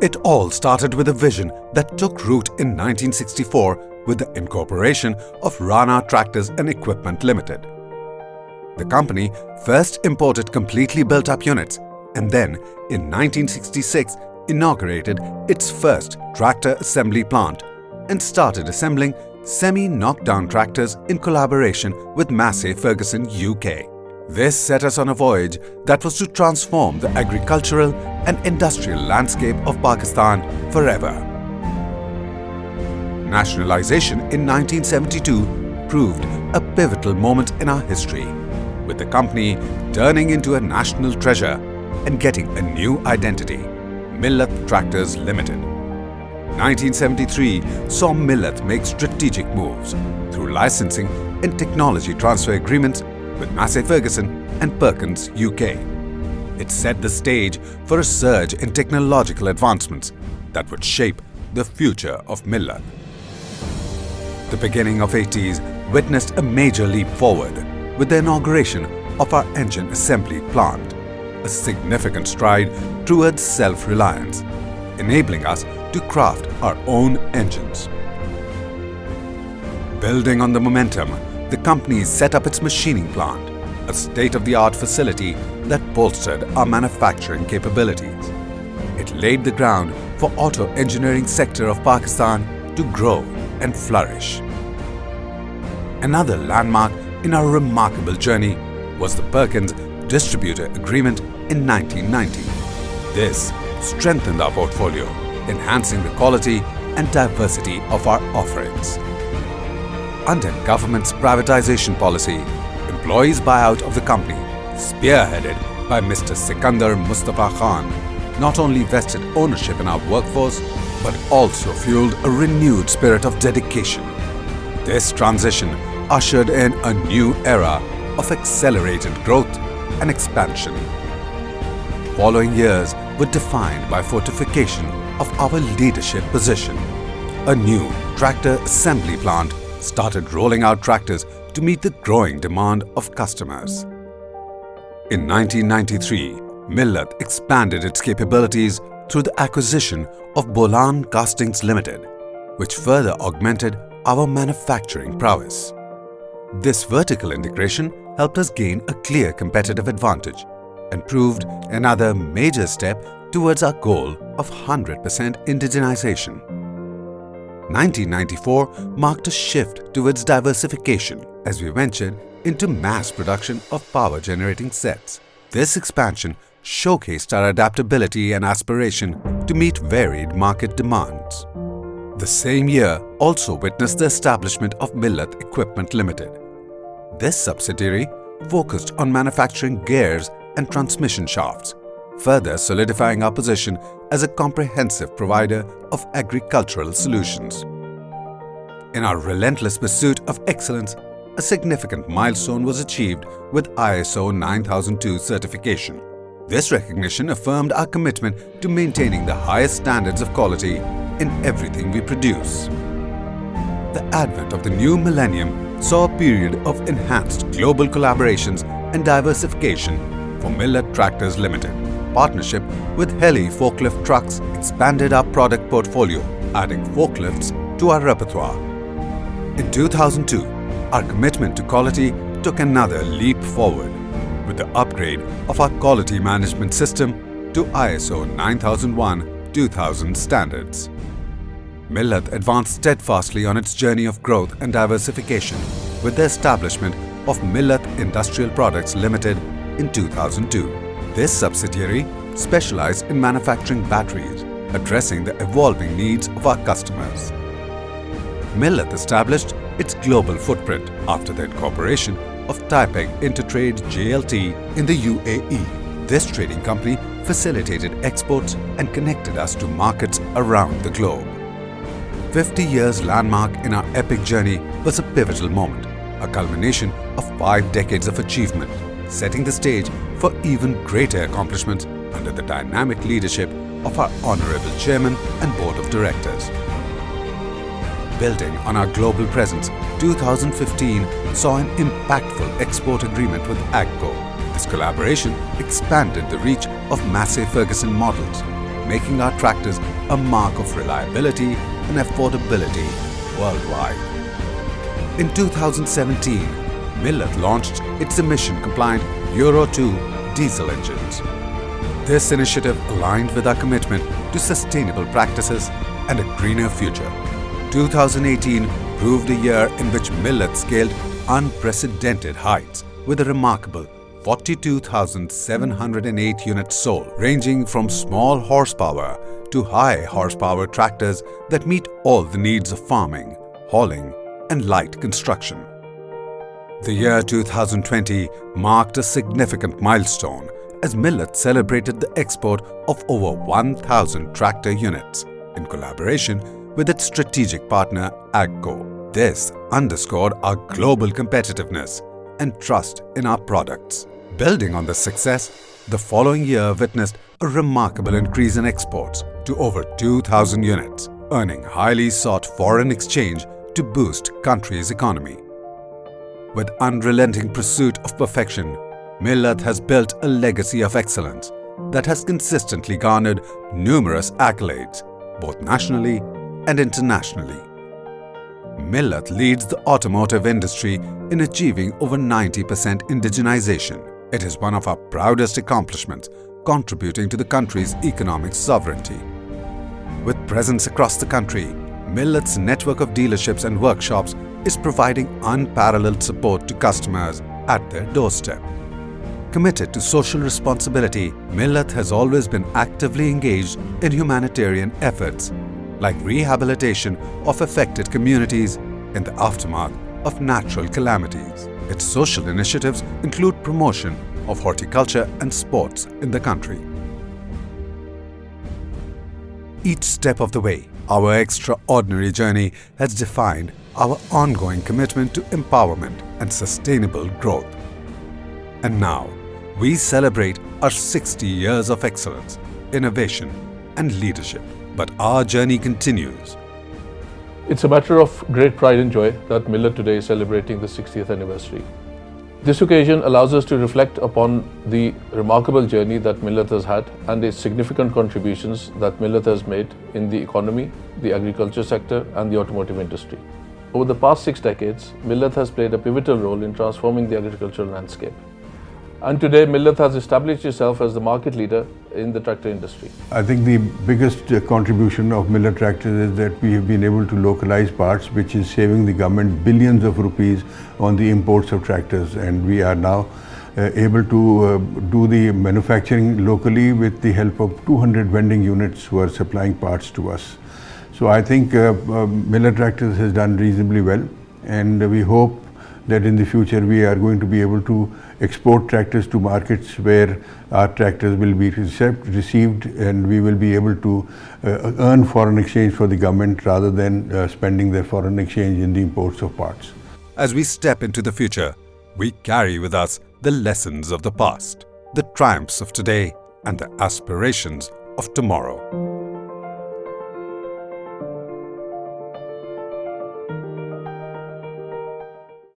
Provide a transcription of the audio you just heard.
It all started with a vision that took root in 1964 with the incorporation of Rana Tractors and Equipment Limited. The company first imported completely built-up units and then, in 1966, inaugurated its first tractor assembly plant and started assembling semi-knockdown tractors in collaboration with Massey Ferguson UK. This set us on a voyage that was to transform the agricultural and industrial landscape of Pakistan forever. Nationalization in 1972 proved a pivotal moment in our history, with the company turning into a national treasure and getting a new identity, Millat Tractors Limited. 1973 saw Millat make strategic moves through licensing and technology transfer agreements with Massey Ferguson and Perkins UK. It set the stage for a surge in technological advancements that would shape the future of Millat. The beginning of 80s witnessed a major leap forward with the inauguration of our engine assembly plant, a significant stride towards self-reliance, enabling us to craft our own engines. Building on the momentum, the company set up its machining plant, a state-of-the-art facility that bolstered our manufacturing capabilities. It laid the ground for auto engineering sector of Pakistan to grow and flourish. Another landmark in our remarkable journey was the Perkins distributor agreement in 1990. This strengthened our portfolio, enhancing the quality and diversity of our offerings. Under government's privatization policy, employees' buyout of the company, spearheaded by Mr. Sikandar Mustafa Khan, not only vested ownership in our workforce, but also fueled a renewed spirit of dedication. This transition ushered in a new era of accelerated growth and expansion. Following years were defined by fortification of our leadership position. A new tractor assembly plant started rolling out tractors to meet the growing demand of customers. In 1993, Millat expanded its capabilities through the acquisition of Bolan Castings Limited, which further augmented our manufacturing prowess. This vertical integration helped us gain a clear competitive advantage and proved another major step towards our goal of 100% indigenization. 1994 marked a shift towards diversification as we ventured into mass production of power-generating sets. This expansion showcased our adaptability and aspiration to meet varied market demands. The same year also witnessed the establishment of Millat Equipment Limited. This subsidiary focused on manufacturing gears and transmission shafts, further solidifying our position as a comprehensive provider of agricultural solutions. In our relentless pursuit of excellence, a significant milestone was achieved with ISO 9002 certification. This recognition affirmed our commitment to maintaining the highest standards of quality in everything we produce. The advent of the new millennium saw a period of enhanced global collaborations and diversification for Millat Tractors Limited. Partnership with Heli forklift trucks expanded our product portfolio, adding forklifts to our repertoire. In 2002, our commitment to quality took another leap forward with the upgrade of our quality management system to ISO 9001-2000 standards. Millat advanced steadfastly on its journey of growth and diversification with the establishment of Millat Industrial Products Limited in 2002. This subsidiary specialized in manufacturing batteries, addressing the evolving needs of our customers. Millat established its global footprint after the incorporation of Taipei Intertrade JLT in the UAE. This trading company facilitated exports and connected us to markets around the globe. 50 years landmark in our epic journey was a pivotal moment, a culmination of 5 decades of achievement, setting the stage for even greater accomplishments under the dynamic leadership of our Honorable Chairman and Board of Directors. Building on our global presence, 2015 saw an impactful export agreement with AGCO. This collaboration expanded the reach of Massey Ferguson models, making our tractors a mark of reliability and affordability worldwide. In 2017, Millat launched its emission-compliant Euro 2 diesel engines. This initiative aligned with our commitment to sustainable practices and a greener future. 2018 proved a year in which Millat scaled unprecedented heights with a remarkable 42,708 units sold, ranging from small horsepower to high horsepower tractors that meet all the needs of farming, hauling, and light construction. The year 2020 marked a significant milestone as Millat celebrated the export of over 1,000 tractor units in collaboration with its strategic partner AGCO. This underscored our global competitiveness and trust in our products. Building on this success, the following year witnessed a remarkable increase in exports to over 2,000 units, earning highly sought foreign exchange to boost country's economy. With unrelenting pursuit of perfection, Millat has built a legacy of excellence that has consistently garnered numerous accolades, both nationally and internationally. Millat leads the automotive industry in achieving over 90% indigenization. It is one of our proudest accomplishments, contributing to the country's economic sovereignty. With presence across the country, Millat's network of dealerships and workshops is providing unparalleled support to customers at their doorstep. Committed to social responsibility, Millat has always been actively engaged in humanitarian efforts like rehabilitation of affected communities in the aftermath of natural calamities. Its social initiatives include promotion of horticulture and sports in the country. Each step of the way, our extraordinary journey has defined our ongoing commitment to empowerment and sustainable growth. And now, we celebrate our 60 years of excellence, innovation, and leadership. But our journey continues. It's a matter of great pride and joy that Millat today is celebrating the 60th anniversary. This occasion allows us to reflect upon the remarkable journey that Millat has had and the significant contributions that Millat has made in the economy, the agriculture sector, and the automotive industry. Over the past 6 decades, Millat has played a pivotal role in transforming the agricultural landscape. And today, Millat has established itself as the market leader in the tractor industry. I think the biggest contribution of Millat tractors is that we have been able to localize parts, which is saving the government billions of rupees on the imports of tractors. And we are now able to do the manufacturing locally with the help of 200 vending units who are supplying parts to us. So I think Millat tractors has done reasonably well, and we hope that in the future we are going to be able to export tractors to markets where our tractors will be received, and we will be able to earn foreign exchange for the government rather than spending their foreign exchange in the imports of parts. As we step into the future, we carry with us the lessons of the past, the triumphs of today, and the aspirations of tomorrow.